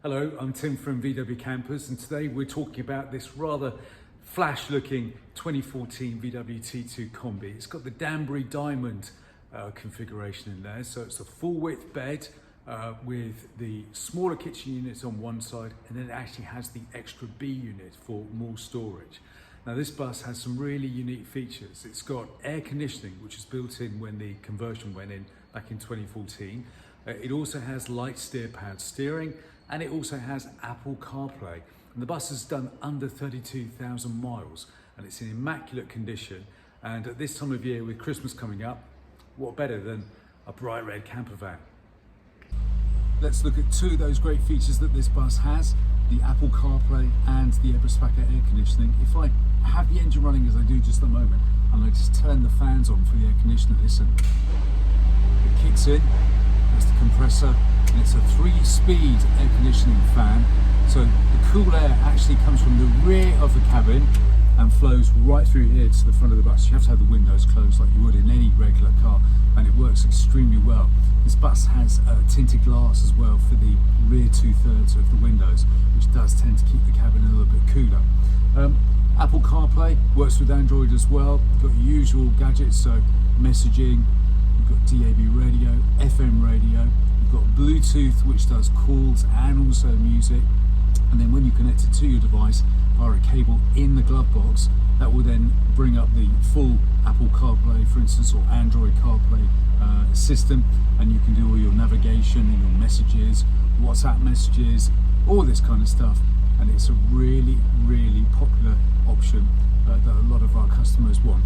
Hello, I'm Tim from VW Campers, and today we're talking about this rather flash looking 2014 VW T2 Kombi. It's got the Danbury diamond configuration in there, so it's a full width bed with the smaller kitchen units on one side, and then it actually has the extra B unit for more storage. Now this bus has some really unique features. It's got air conditioning, which was built in when the conversion went in back in 2014. It also has light steer pad steering, and it also has Apple CarPlay. And the bus has done under 32,000 miles, and it's in immaculate condition. And at this time of year, with Christmas coming up, what better than a bright red camper van? Let's look at two of those great features that this bus has: the Apple CarPlay and the Eberspacher air conditioning. If I have the engine running as I do just a moment, and I just turn the fans on for the air conditioner, listen, it kicks in. That's the compressor, and it's a 3-speed air conditioning fan. So the cool air actually comes from the rear of the cabin and flows right through here to the front of the bus. You have to have the windows closed like you would in any regular car, and it works extremely well. This bus has tinted glass as well for the rear 2/3 of the windows, which does tend to keep the cabin a little bit cooler. Apple CarPlay works with Android as well. You've got your usual gadgets, so messaging, you've got DAB radio, FM radio, you've got Bluetooth, which does calls and also music. And then when you connect it to your device via a cable in the glove box, that will then bring up the full Apple CarPlay, for instance, or Android CarPlay system, and you can do all your navigation and your messages, WhatsApp messages, all this kind of stuff. And it's a really, really popular option that a lot of our customers want.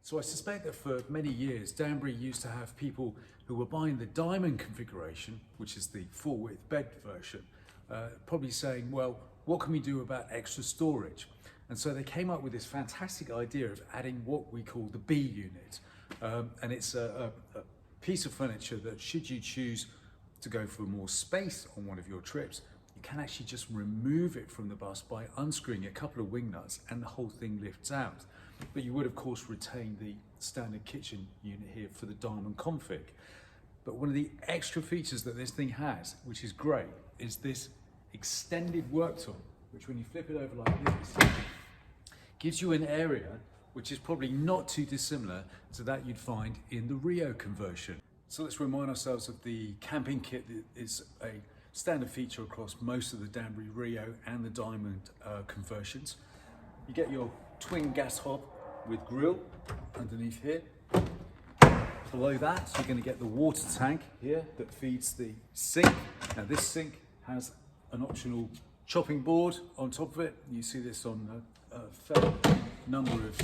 So I suspect that for many years, Danbury used to have people who were buying the diamond configuration, which is the full width bed version, probably saying, well, what can we do about extra storage? And so they came up with this fantastic idea of adding what we call the B unit. And it's a piece of furniture that, should you choose to go for more space on one of your trips, you can actually just remove it from the bus by unscrewing a couple of wing nuts, and the whole thing lifts out. But you would of course retain the standard kitchen unit here for the diamond config. But one of the extra features that this thing has, which is great, is this extended worktop, which when you flip it over like this, gives you an area which is probably not too dissimilar to that you'd find in the Rio conversion. So let's remind ourselves of the camping kit that is a standard feature across most of the Danbury Rio and the Diamond conversions. You get your twin gas hob with grill underneath here. Below that, you're going to get the water tank here that feeds the sink. Now this sink has an optional chopping board on top of it. You see this on a fair number of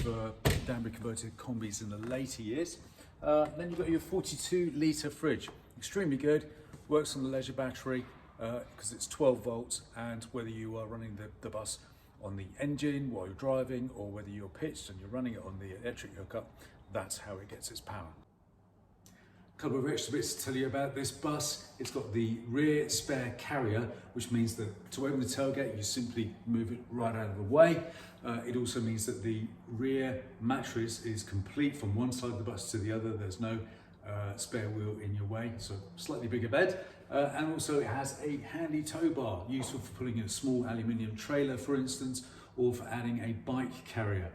Danbury converted Kombis in the later years. Then you've got your 42-litre fridge. Extremely good, works on the leisure battery because it's 12 volts, and whether you are running the bus on the engine while you're driving, or whether you're pitched and you're running it on the electric hookup, that's how it gets its power. A couple of extra bits to tell you about this bus. It's got the rear spare carrier, which means that to open the tailgate, you simply move it right out of the way. It also means that the rear mattress is complete from one side of the bus to the other. There's no spare wheel in your way, so slightly bigger bed. And also it has a handy tow bar, useful for pulling a small aluminium trailer, for instance, or for adding a bike carrier.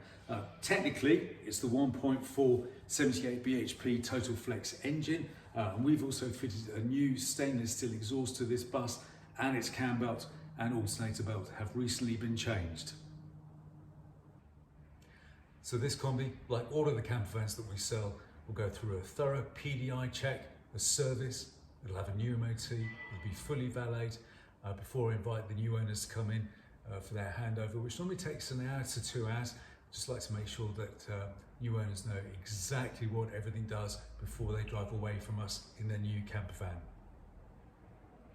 Technically, it's the 1.4 78 bhp Total Flex engine, and we've also fitted a new stainless steel exhaust to this bus, and its cam belt and alternator belt have recently been changed. So this Kombi, like all of the camper vans that we sell, will go through a thorough PDI check, a service. It'll have a new MOT, it'll be fully valeted before I invite the new owners to come in for their handover, which normally takes an hour to 2 hours. Just like to make sure that new owners know exactly what everything does before they drive away from us in their new camper van.